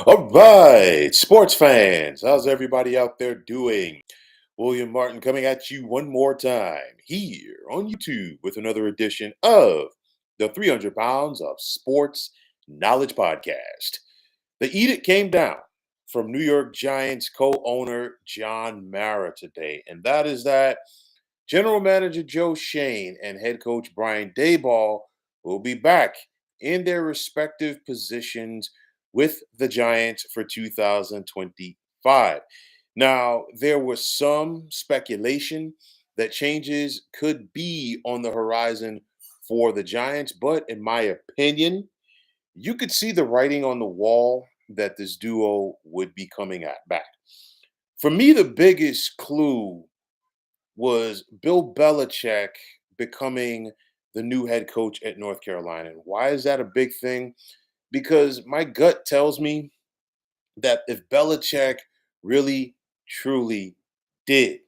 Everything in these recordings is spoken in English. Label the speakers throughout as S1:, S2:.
S1: All right, sports fans, how's everybody out there doing? William Martin coming at you one more time here on YouTube with another edition of the 300 Pounds of Sports Knowledge Podcast. The edict came down from New York Giants co owner John Mara today, and that is that General Manager Joe Schoen and head coach Brian Daboll will be back in their respective positions with the Giants for 2025. Now, there was some speculation that changes could be on the horizon for the Giants, but in my opinion, you could see the writing on the wall that this duo would be coming back. For me, the biggest clue was Bill Belichick becoming the new head coach at North Carolina. And why is that a big thing? Because my gut tells me that if Belichick really, truly did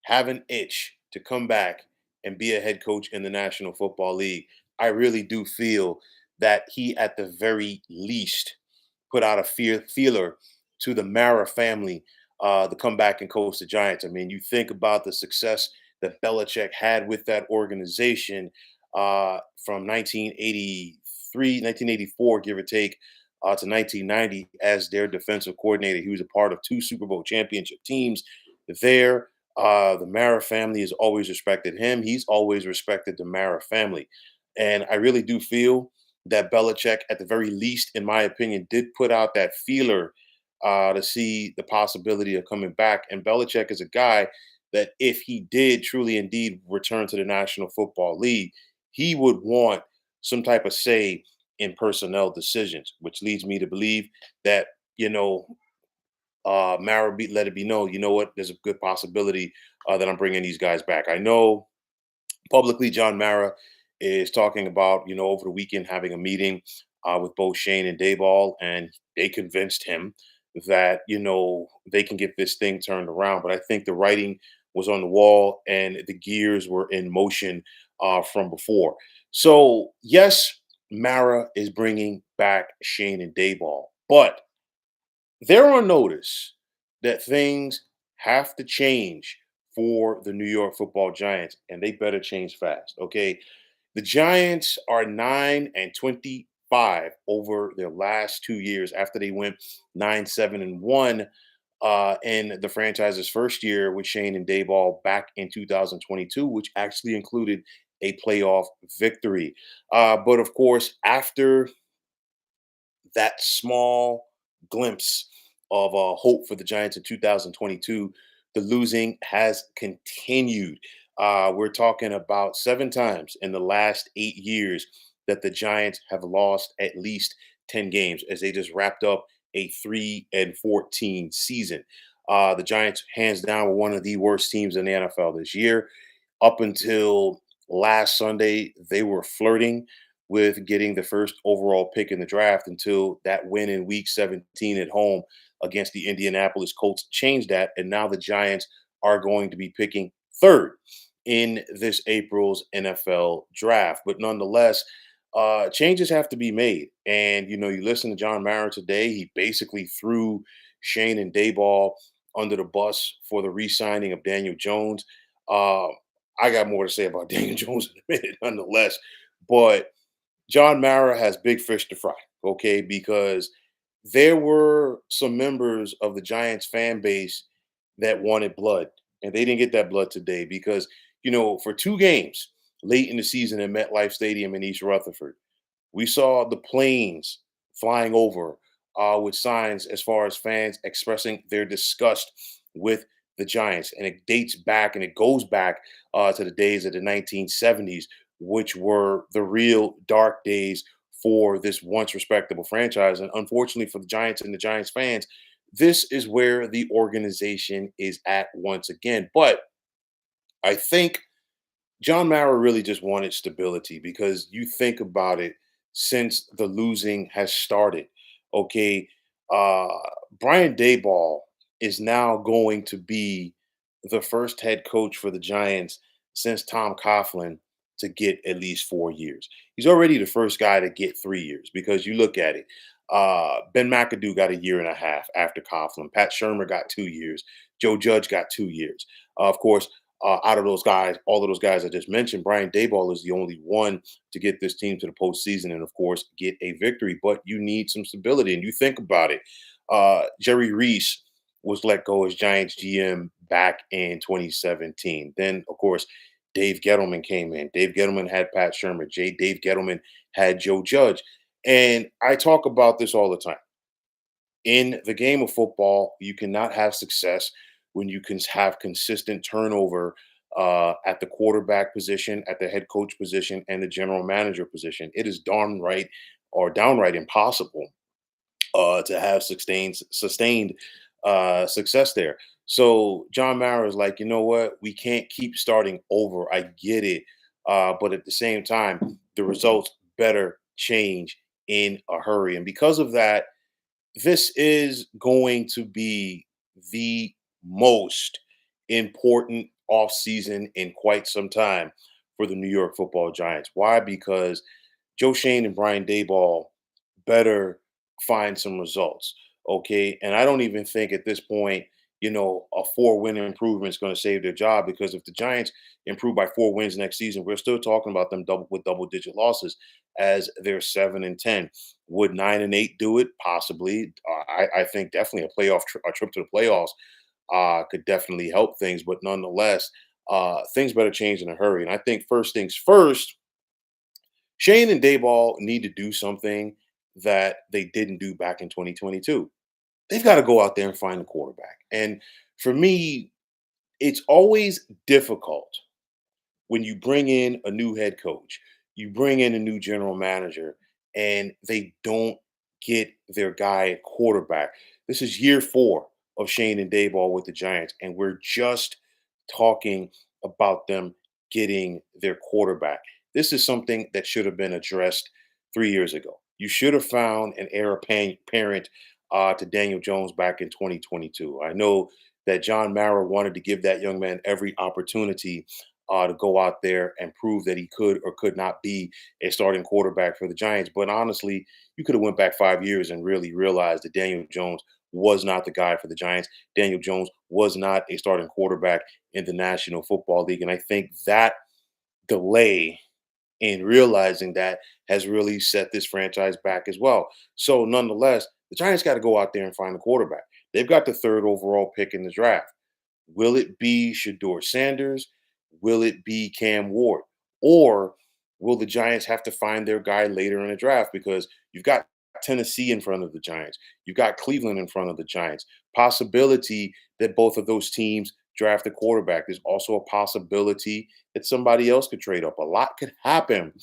S1: have an itch to come back and be a head coach in the National Football League, I really do feel that he, at the very least, put out a feeler to the Mara family to come back and coach the Giants. I mean, you think about the success that Belichick had with that organization from 1984, give or take, to 1990 as their defensive coordinator. He was a part of two Super Bowl championship teams there. The Mara family has always respected him. He's always respected the Mara family. And I really do feel that Belichick, at the very least, in my opinion, did put out that feeler to see the possibility of coming back. And Belichick is a guy that, if he did truly indeed return to the National Football League, he would want some type of say in personnel decisions, which leads me to believe that, Mara let it be known, you know what, there's a good possibility that I'm bringing these guys back. I know publicly John Mara is talking about, over the weekend having a meeting with both Shane and Dayball, and they convinced him that, they can get this thing turned around. But I think the writing was on the wall and the gears were in motion from before. So, yes, Mara is bringing back Shane and Dayball, but they're on notice that things have to change for the New York Football Giants, and they better change fast. Okay, the Giants are 9-25 over their last 2 years after they went 9-7-1 in the franchise's first year with Shane and Dayball back in 2022, which actually included a playoff victory. But of course, after that small glimpse of hope for the Giants in 2022, the losing has continued. We're talking about 7 times in the last 8 years that the Giants have lost at least 10 games as they just wrapped up a 3-14 season. The Giants, hands down, were one of the worst teams in the NFL this year. Up until last Sunday, they were flirting with getting the first overall pick in the draft until that win in week 17 at home against the Indianapolis Colts changed that. And now the Giants are going to be picking third in this April's NFL draft. But nonetheless, changes have to be made. And, you listen to John Mara today, he basically threw Shane and Dayball under the bus for the re signing of Daniel Jones. Uh, I got more to say about Daniel Jones in a minute, nonetheless. But John Mara has big fish to fry, okay? Because there were some members of the Giants fan base that wanted blood, and they didn't get that blood today because, for 2 games late in the season at MetLife Stadium in East Rutherford, we saw the planes flying over with signs as far as fans expressing their disgust with the Giants. And it dates back and it goes back to the days of the 1970s, which were the real dark days for this once respectable franchise. And unfortunately for the Giants and the Giants fans, this is where the organization is at once again. But I think John Mara really just wanted stability because you think about it since the losing has started. Okay. Uh, Brian Daboll is now going to be the first head coach for the Giants since Tom Coughlin to get at least 4 years. He's already the first guy to get 3 years because you look at it. Ben McAdoo got a year and a half after Coughlin. Pat Shermer got 2 years. Joe Judge got 2 years. Of course, out of those guys, all of those guys I just mentioned, Brian Daboll is the only one to get this team to the postseason and, of course, get a victory. But you need some stability. And you think about it. Jerry Reese was let go as Giants GM back in 2017. Then, of course, Dave Gettleman came in. Dave Gettleman had Pat Shermer. Dave Gettleman had Joe Judge. And I talk about this all the time. In the game of football, you cannot have success when you can have consistent turnover at the quarterback position, at the head coach position, and the general manager position. It is darn right or downright impossible to have sustained success there. So John Mara is like, you know what? We can't keep starting over. I get it, but at the same time, the results better change in a hurry. And because of that, this is going to be the most important offseason in quite some time for the New York Football Giants. Why? Because Joe Schoen and Brian Daboll better find some results. Okay. And I don't even think at this point, a 4-win improvement is going to save their job, because if the Giants improve by 4 wins next season, we're still talking about them double-digit losses as they're 7-10. Would 9-8 do it? Possibly. I think definitely a trip to the playoffs could definitely help things. But nonetheless, things better change in a hurry. And I think first things first, Shane and Dayball need to do something that they didn't do back in 2022. They've got to go out there and find a quarterback. And for me, it's always difficult when you bring in a new head coach, you bring in a new general manager, and they don't get their guy at quarterback. This is year 4 of Shane and Dayball with the Giants, and we're just talking about them getting their quarterback. This is something that should have been addressed 3 years ago. You should have found an parent to Daniel Jones back in 2022. I know that John Mara wanted to give that young man every opportunity to go out there and prove that he could or could not be a starting quarterback for the Giants. But honestly, you could have went back 5 years and really realized that Daniel Jones was not the guy for the Giants. Daniel Jones was not a starting quarterback in the National Football League. And I think that delay in realizing that has really set this franchise back as well. So nonetheless, the Giants got to go out there and find a quarterback. They've got the 3rd overall pick in the draft. Will it be Shador Sanders? Will it be Cam Ward? Or will the Giants have to find their guy later in the draft? Because you've got Tennessee in front of the Giants. You've got Cleveland in front of the Giants. Possibility that both of those teams draft a quarterback. There's also a possibility that somebody else could trade up. A lot could happen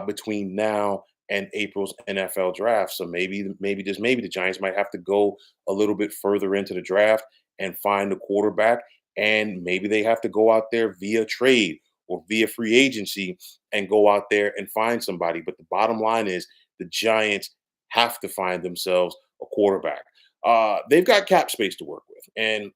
S1: between now and April's NFL draft. So maybe the Giants might have to go a little bit further into the draft and find a quarterback. And maybe they have to go out there via trade or via free agency and go out there and find somebody. But the bottom line is the Giants have to find themselves a quarterback. They've got cap space to work with. And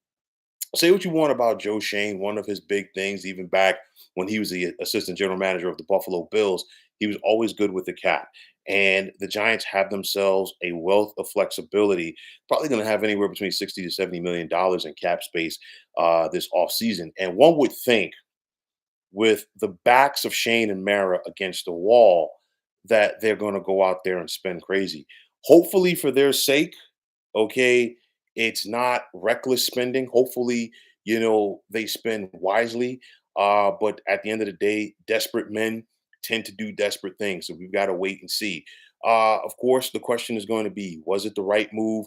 S1: say what you want about Joe Schoen, one of his big things, even back when he was the assistant general manager of the Buffalo Bills, he was always good with the cap. And the Giants have themselves a wealth of flexibility, probably going to have anywhere between 60 to $70 million in cap space this offseason. And one would think, with the backs of Shane and Mara against the wall, that they're going to go out there and spend crazy. Hopefully, for their sake, okay, it's not reckless spending. Hopefully, they spend wisely. But at the end of the day, desperate men tend to do desperate things. So we've got to wait and see. Of course, the question is going to be, was it the right move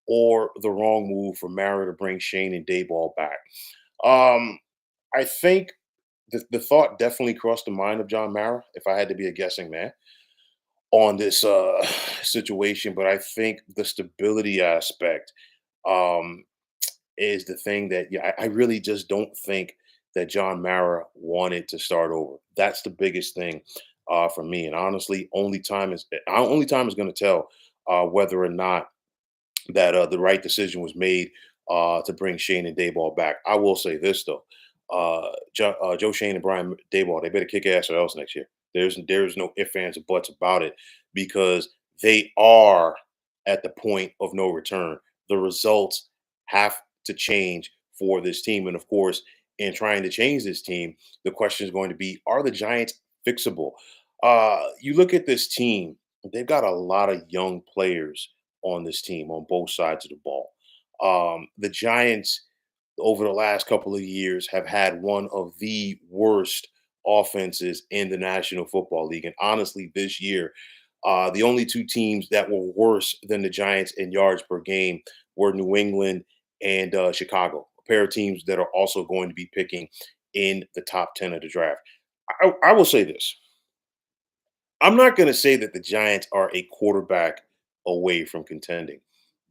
S1: or the wrong move for Mara to bring Shane and Dayball back? I think the thought definitely crossed the mind of John Mara, if I had to be a guessing man, on this situation. But I think the stability aspect is the thing that, yeah, I really just don't think that John Mara wanted to start over. That's the biggest thing for me. And honestly, only time is going to tell whether or not that the right decision was made to bring Shane and Dayball back. I will say this though, Joe Shane and Brian Dayball, they better kick ass or else next year. There's no ifs, ands, or buts about it, because they are at the point of no return. The results have to change for this team. And of course, in trying to change this team, the question is going to be, are the Giants fixable? You look at this team, they've got a lot of young players on this team on both sides of the ball. The Giants, over the last couple of years, have had one of the worst offenses in the National Football League. And honestly, this year, the only two teams that were worse than the Giants in yards per game were New England and Chicago, a pair of teams that are also going to be picking in the top 10 of the draft. I will say this. I'm not going to say that the Giants are a quarterback away from contending,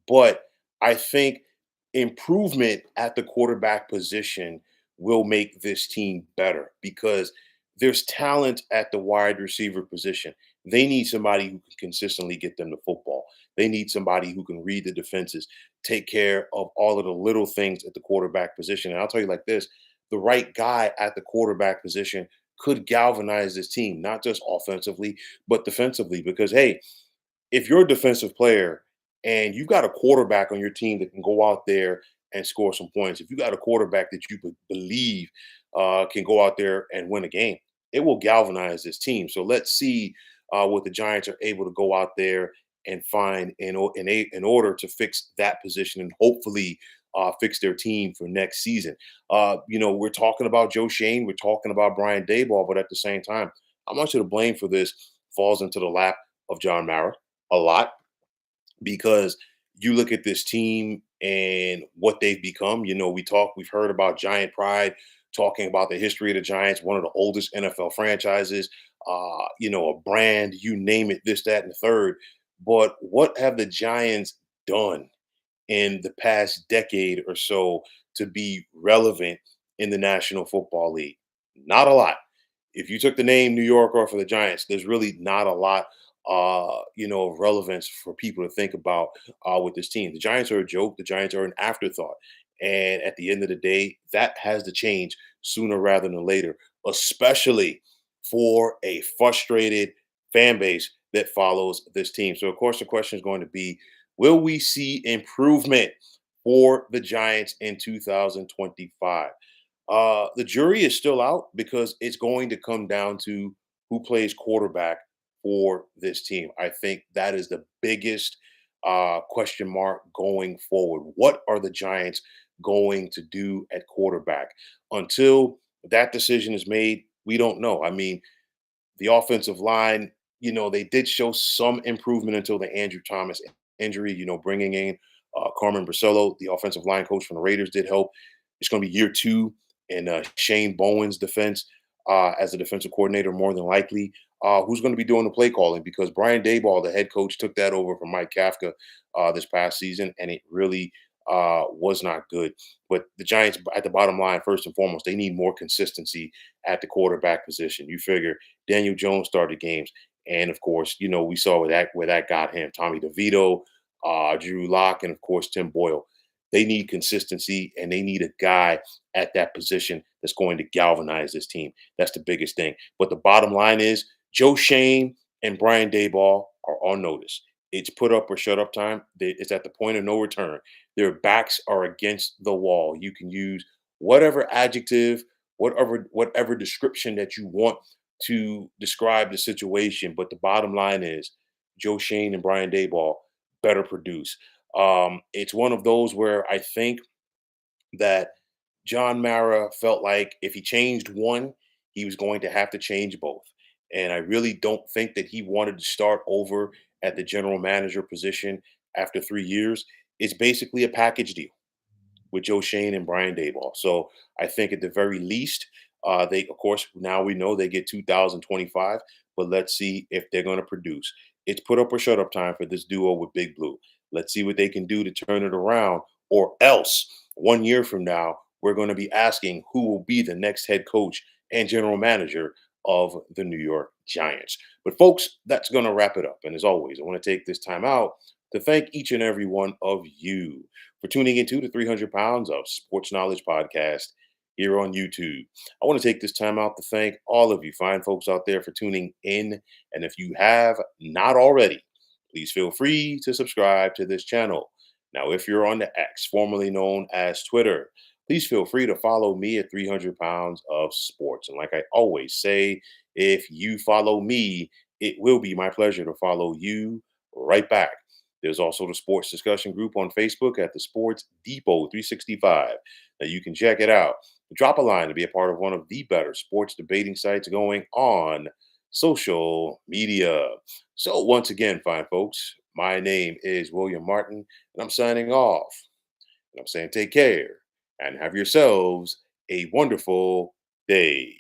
S1: but I think improvement at the quarterback position will make this team better because there's talent at the wide receiver position. They need somebody who can consistently get them the football. They need somebody who can read the defenses, take care of all of the little things at the quarterback position. And I'll tell you like this, the right guy at the quarterback position could galvanize this team, not just offensively, but defensively. Because, hey, if you're a defensive player and you've got a quarterback on your team that can go out there and score some points, if you got a quarterback that you believe can go out there and win a game, it will galvanize this team. So let's see what the Giants are able to go out there and find in order to fix that position and hopefully fix their team for next season. We're talking about Joe Schoen, we're talking about Brian Daboll, but at the same time, how much of the blame for this falls into the lap of John Mara? A lot, because you look at this team and what they've become. We've heard about Giant Pride, talking about the history of the Giants, one of the oldest NFL franchises, a brand, you name it, this, that, and the third. But what have the Giants done in the past decade or so to be relevant in the National Football League? Not a lot. If you took the name New York off of the Giants, there's really not a lot, of relevance for people to think about with this team. The Giants are a joke. The Giants are an afterthought. And at the end of the day, that has to change sooner rather than later, especially for a frustrated fan base that follows this team. So, of course, the question is going to be, will we see improvement for the Giants in 2025? The jury is still out because it's going to come down to who plays quarterback for this team. I think that is the biggest question mark going forward. What are the Giants going to do at quarterback? Until that decision is made, we don't know. I mean, the offensive line, they did show some improvement until the Andrew Thomas injury. Bringing in Carmen Bracello, the offensive line coach from the Raiders, did help. It's going to be year two in Shane Bowen's defense as a defensive coordinator, more than likely. Who's going to be doing the play calling? Because Brian Daboll, the head coach, took that over from Mike Kafka this past season, and it really was not good. But the Giants, at the bottom line, first and foremost, they need more consistency at the quarterback position. You figure Daniel Jones started games, and of course, we saw where that got him. Tommy DeVito, Drew Lock, and of course Tim Boyle. They need consistency, and they need a guy at that position that's going to galvanize this team. That's the biggest thing. But the bottom line is Joe Schoen and Brian Daboll are on notice. It's put up or shut up time. It's at the point of no return. Their backs are against the wall. You can use whatever adjective, whatever description that you want to describe the situation. But the bottom line is Joe Schoen and Brian Daboll better produce. It's one of those where I think that John Mara felt like if he changed one, he was going to have to change both. And I really don't think that he wanted to start over at the general manager position after 3 years. It's basically a package deal with Joe Schoen and Brian Daboll. So I think at the very least, they, of course, now we know they get 2025, but let's see if they're going to produce. It's put up or shut up time for this duo with Big Blue. Let's see what they can do to turn it around, or else 1 year from now, we're going to be asking who will be the next head coach and general manager of the New York Giants. But folks, that's going to wrap it up. And as always, I want to take this time out to thank each and every one of you for tuning into the 300 Pounds of Sports Knowledge podcast here on YouTube. I want to take this time out to thank all of you fine folks out there for tuning in. And if you have not already, please feel free to subscribe to this channel. Now, if you're on the X, formerly known as Twitter, please feel free to follow me at 300 pounds of sports. And like I always say, if you follow me, it will be my pleasure to follow you right back. There's also the sports discussion group on Facebook at the Sports Depot 365. Now you can check it out. Drop a line to be a part of one of the better sports debating sites going on social media. So, once again, fine folks, my name is William Martin, and I'm signing off. And I'm saying take care and have yourselves a wonderful day.